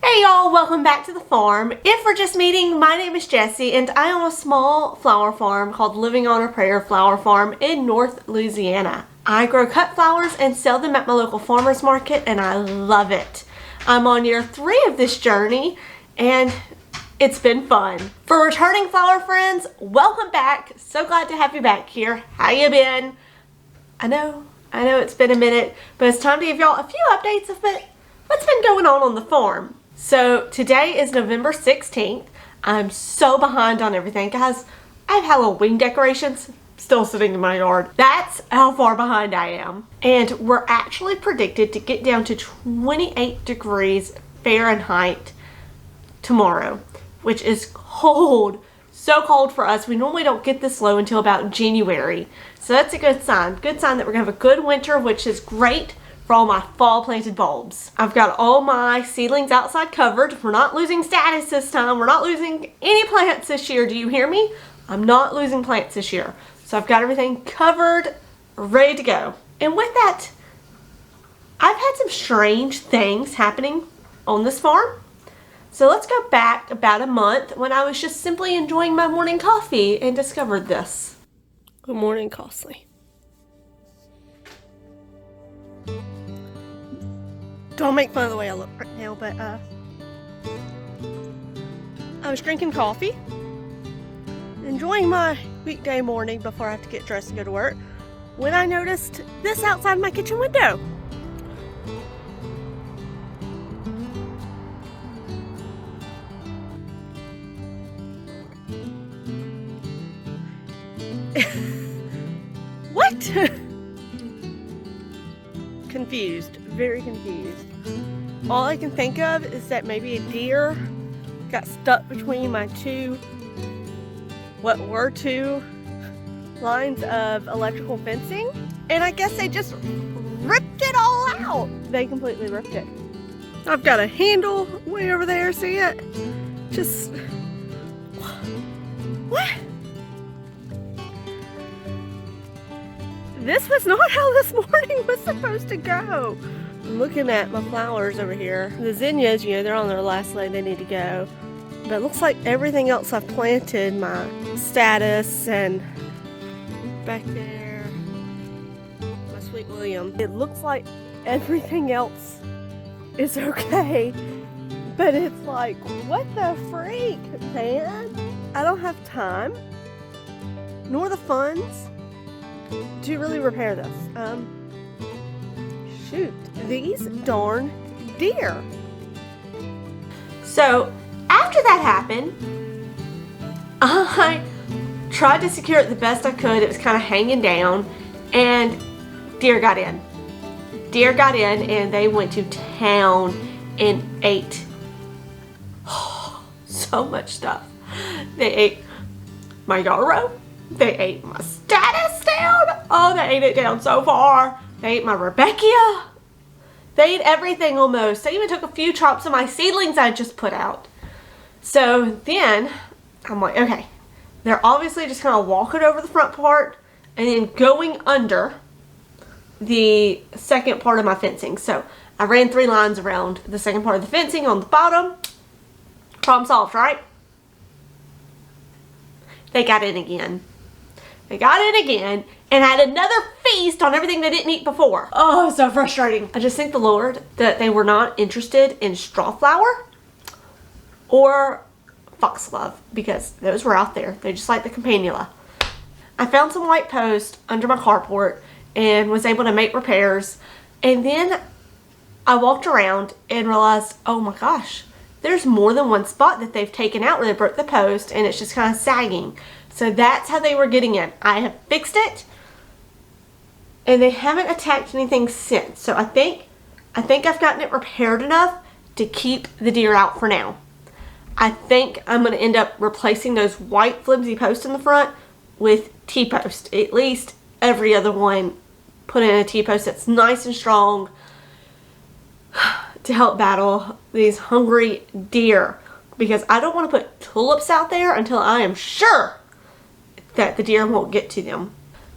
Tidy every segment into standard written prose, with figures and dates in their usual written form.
Hey y'all, welcome back to the farm. If we're just meeting, my name is Jessie and I own a small flower farm called Living on a Prayer Flower Farm in North Louisiana. I grow cut flowers and sell them at my local farmer's market and I love it. I'm on year 3 of this journey and it's been fun. For returning flower friends, welcome back. So glad to have you back here. How you been? I know it's been a minute, but it's time to give y'all a few updates of what's been going on the farm. So today is November 16th. I'm so behind on everything, guys. I have Halloween decorations still sitting in my yard. That's how far behind I am. And we're actually predicted to get down to 28 degrees Fahrenheit tomorrow, which is cold. So cold for us. We normally don't get this low until about January. So that's a good sign. Good sign that we're gonna have a good winter, which is great for all my fall planted bulbs. I've got all my seedlings outside covered. We're not losing status this time. We're not losing any plants this year. Do you hear me? I'm not losing plants this year. So I've got everything covered, ready to go. And with that, I've had some strange things happening on this farm. So let's go back about a month when I was just simply enjoying my morning coffee and discovered this. Good morning, Costly. Don't make fun of the way I look right now, but I was drinking coffee, enjoying my weekday morning before I have to get dressed and go to work, when I noticed this outside my kitchen window. What? Confused, very confused. All I can think of is that maybe a deer got stuck between my what were two lines of electrical fencing, and I guess they just ripped it all out. They completely ripped it. I've got a handle way over there, see it? Just, what? This was not how this morning was supposed to go. I'm looking at my flowers over here. The zinnias, they're on their last leg, they need to go. But it looks like everything else I've planted, my status and back there, my Sweet William. It looks like everything else is okay. But it's like, what the freak, man? I don't have time, nor the funds to really repair this. Shoot, these darn deer. So after that happened, I tried to secure it the best I could. It was kind of hanging down and deer got in. Deer got in and they went to town and ate so much stuff. They ate my yarrow. They ate my status down. Oh, they ate it down so far. They ate my Rebecca. They ate everything almost. They even took a few chops of my seedlings I just put out. So then I'm like, okay, they're obviously just kind of walking over the front part and then going under the second part of my fencing. So I ran 3 lines around the second part of the fencing on the bottom. Problem solved, right? They got in again. They got in again and had another feast on everything they didn't eat before. Oh, so frustrating. I just thank the Lord that they were not interested in straw flower or foxglove because those were out there. They just like the campanula. I found some white post under my carport and was able to make repairs. And then I walked around and realized, oh my gosh, there's more than one spot that they've taken out where they broke the post and it's just kind of sagging. So that's how they were getting in. I have fixed it and they haven't attacked anything since. So I think I've gotten it repaired enough to keep the deer out for now. I think I'm going to end up replacing those white flimsy posts in the front with T-post. At least every other one, put in a T-post that's nice and strong to help battle these hungry deer. Because I don't want to put tulips out there until I am sure that the deer won't get to them.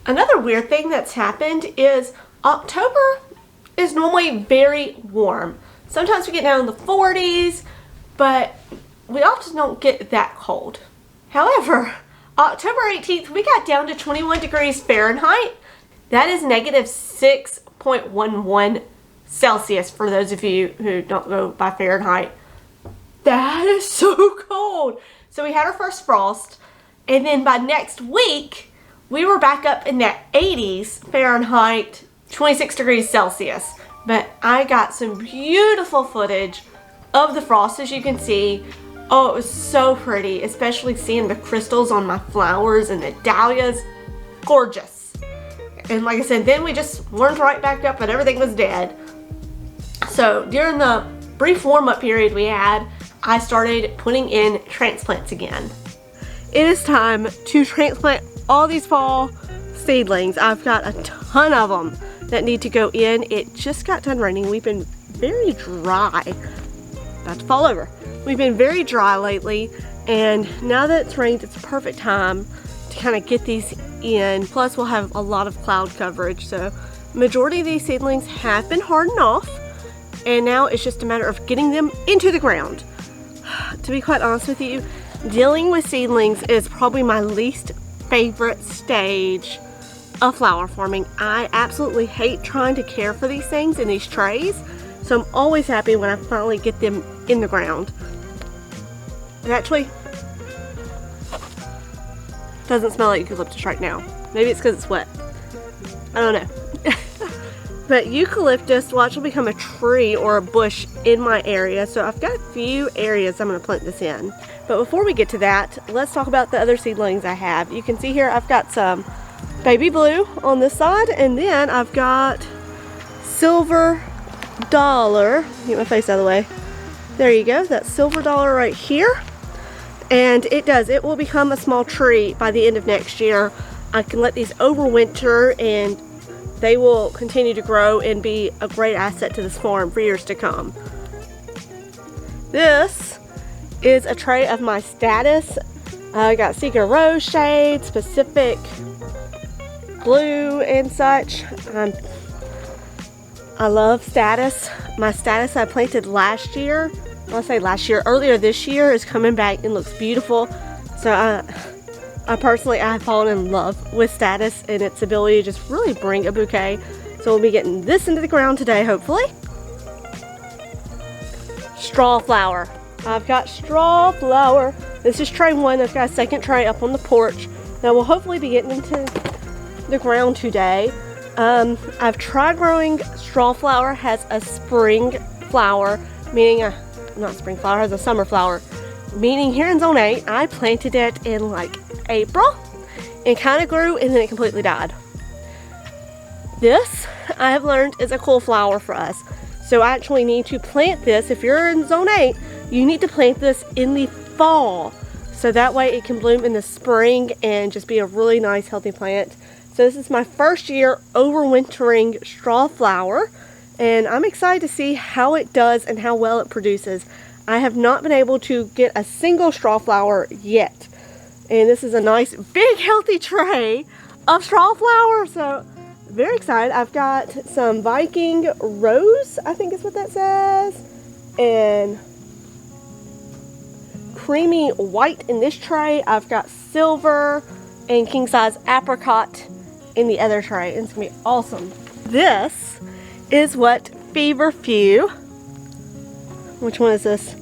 Another weird thing that's happened is October is normally very warm. Sometimes we get down in the 40s, but we often don't get that cold. However, October 18th, we got down to 21 degrees Fahrenheit. That is negative 6.11 Celsius for those of you who don't go by Fahrenheit. That is so cold. So we had our first frost, and then by next week, we were back up in the 80s Fahrenheit, 26 degrees Celsius. But I got some beautiful footage of the frost, as you can see. Oh, it was so pretty, especially seeing the crystals on my flowers and the dahlias. Gorgeous. And like I said, then we just warmed right back up and everything was dead. So during the brief warm-up period we had, I started putting in transplants again. It is time to transplant all these fall seedlings. I've got a ton of them that need to go in. It just got done raining. We've been very dry. About to fall over. We've been very dry lately, and now that it's rained, it's a perfect time to kind of get these in. Plus, we'll have a lot of cloud coverage, so majority of these seedlings have been hardened off, and now it's just a matter of getting them into the ground. To be quite honest with you, dealing with seedlings is probably my least favorite stage of flower farming. I absolutely hate trying to care for these things in these trays, so I'm always happy when I finally get them in the ground. It actually doesn't smell like eucalyptus right now. Maybe it's because it's wet. I don't know. But eucalyptus will actually become a tree or a bush in my area, so I've got a few areas I'm going to plant this in. But before we get to that, let's talk about the other seedlings I have. You can see here I've got some baby blue on this side, and then I've got silver dollar. Get my face out of the way. There you go. That's silver dollar right here. And it will become a small tree by the end of next year. I can let these overwinter and they will continue to grow and be a great asset to this farm for years to come. This is a tray of my status. I got Seeker Rose shade, Specific Blue and such. I love status. My status I planted last year. I'll say last year, earlier this year, is coming back and looks beautiful. So I personally, I have fallen in love with status and its ability to just really bring a bouquet. So we'll be getting this into the ground today, hopefully. Straw flower. I've got straw flower. This is tray 1. I've got a second tray up on the porch that will hopefully be getting into the ground today. I've tried growing straw flower. Has a spring flower, meaning not spring flower, has a summer flower, meaning here in zone 8 I planted it in like April and kind of grew and then it completely died. This I have learned is a cool flower for us, so I actually need to plant this. If you're in zone 8, you need to plant this in the fall, so that way it can bloom in the spring and just be a really nice healthy plant. So this is my first year overwintering straw flower, and I'm excited to see how it does and how well it produces. I have not been able to get a single straw flower yet, and this is a nice big healthy tray of straw flower, so very excited. I've got some Viking Rose, I think is what that says, and creamy white in this tray. I've got silver and king size apricot in the other tray, and it's gonna be awesome. This is what feverfew, which one is this?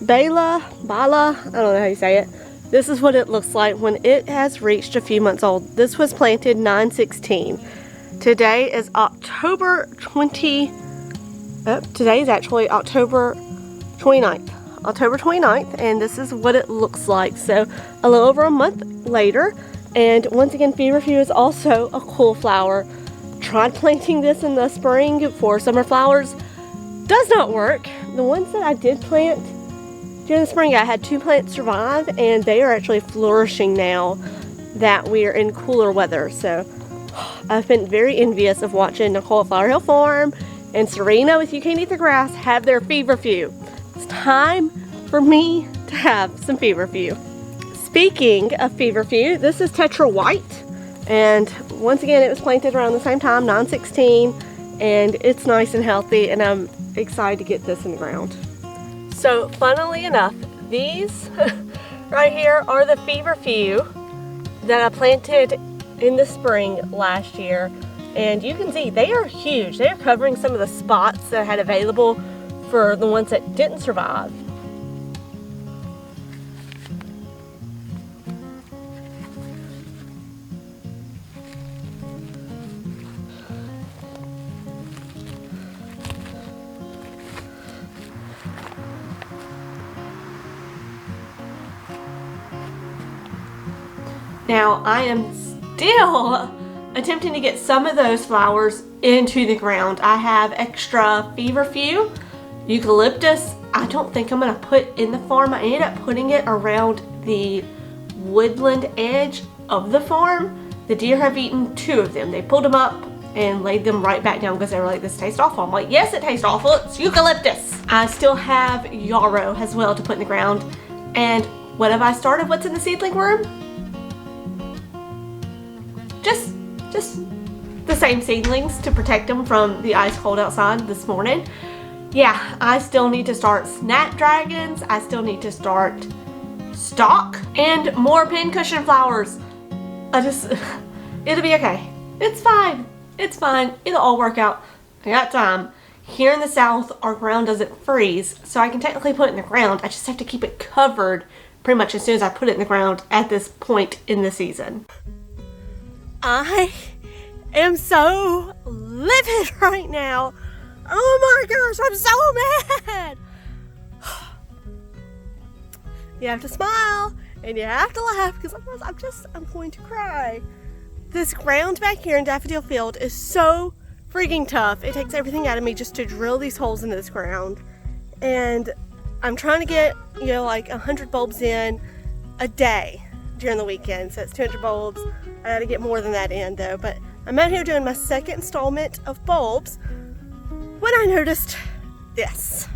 Bala, I don't know how you say it. This is what it looks like when it has reached a few months old. This was planted 9/16. Today is October 20, today is actually October 29th. October 29th, and this is what it looks like. So a little over a month later, and once again, feverfew is also a cool flower. Tried planting this in the spring for summer flowers. Does not work. The ones that I did plant during the spring, I had 2 plants survive, and they are actually flourishing now that we are in cooler weather. So I've been very envious of watching Nicole at Flower Hill Farm and Serena with You Can't Eat the Grass have their feverfew. It's time for me to have some feverfew. Speaking of feverfew, this is Tetra White. And once again, it was planted around the same time, 9/16, and it's nice and healthy, and I'm excited to get this in the ground. So funnily enough, these right here are the feverfew that I planted in the spring last year. And you can see they are huge. They're covering some of the spots that I had available for the ones that didn't survive. Now I am still attempting to get some of those flowers into the ground. I have extra feverfew, eucalyptus. I don't think I'm gonna put in the farm. I ended up putting it around the woodland edge of the farm. The deer have eaten 2 of them. They pulled them up and laid them right back down because they were like, this tastes awful. I'm like, yes, it tastes awful. It's eucalyptus. I still have yarrow as well to put in the ground. And what have I started? What's in the seedling room? Just the same seedlings to protect them from the ice cold outside this morning. Yeah, I still need to start snapdragons. I still need to start stock and more pincushion flowers. It'll be okay. It's fine. It's fine. It'll all work out. I got time. Here in the south, our ground doesn't freeze, so I can technically put it in the ground. I just have to keep it covered pretty much as soon as I put it in the ground at this point in the season. I am so livid right now. Oh my gosh, I'm so mad. You have to smile and you have to laugh because otherwise I'm going to cry. This ground back here in Daffodil Field is so freaking tough. It takes everything out of me just to drill these holes into this ground. And I'm trying to get, like 100 bulbs in a day during the weekend. So it's 200 bulbs. I gotta get more than that in though. But I'm out here doing my second installment of bulbs when I noticed this.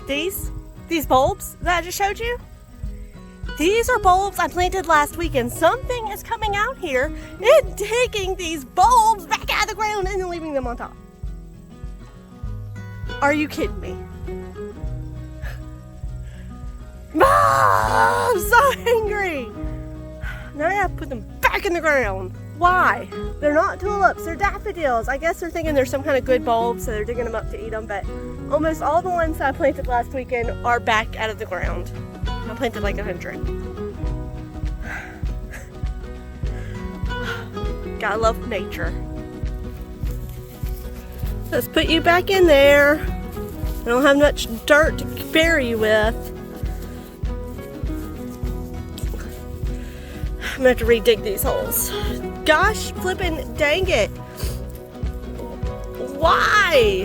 These bulbs that I just showed you, these are bulbs I planted last weekend. Something is coming out here and taking these bulbs back out of the ground and then leaving them on top. Are you kidding me? I'm so angry. Now I have to put them back in the ground. Why? They're not tulips, they're daffodils. I guess they're thinking they're some kind of good bulb, so they're digging them up to eat them, but almost all the ones I planted last weekend are back out of the ground. I planted like 100. Gotta love nature. Let's put you back in there. I don't have much dirt to bury you with. I'm gonna have to redig these holes. Gosh, flippin' dang it. Why?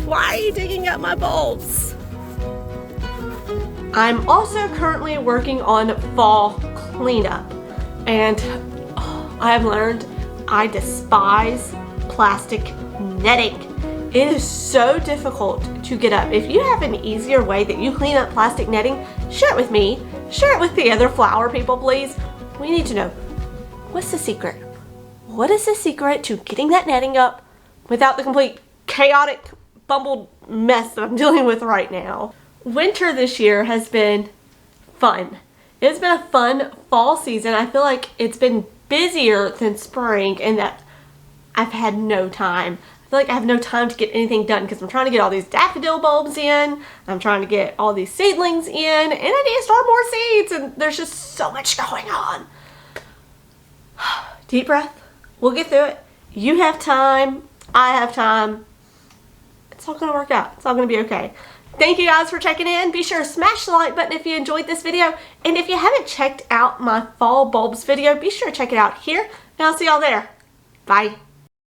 Why are you digging up my bulbs? I'm also currently working on fall cleanup. And I have learned I despise plastic netting. It is so difficult to get up. If you have an easier way that you clean up plastic netting, share it with me. Share it with the other flower people, please. We need to know, what's the secret? What is the secret to getting that netting up without the complete chaotic, bumbled mess that I'm dealing with right now? Winter this year has been fun. It's been a fun fall season. I feel like it's been busier than spring in that I've had no time. I feel like I have no time to get anything done because I'm trying to get all these daffodil bulbs in. I'm trying to get all these seedlings in, and I need to start more seeds, and there's just so much going on. Deep breath. We'll get through it. You have time. I have time. It's all going to work out. It's all going to be okay. Thank you guys for checking in. Be sure to smash the like button if you enjoyed this video. And if you haven't checked out my fall bulbs video, be sure to check it out here. And I'll see y'all there. Bye.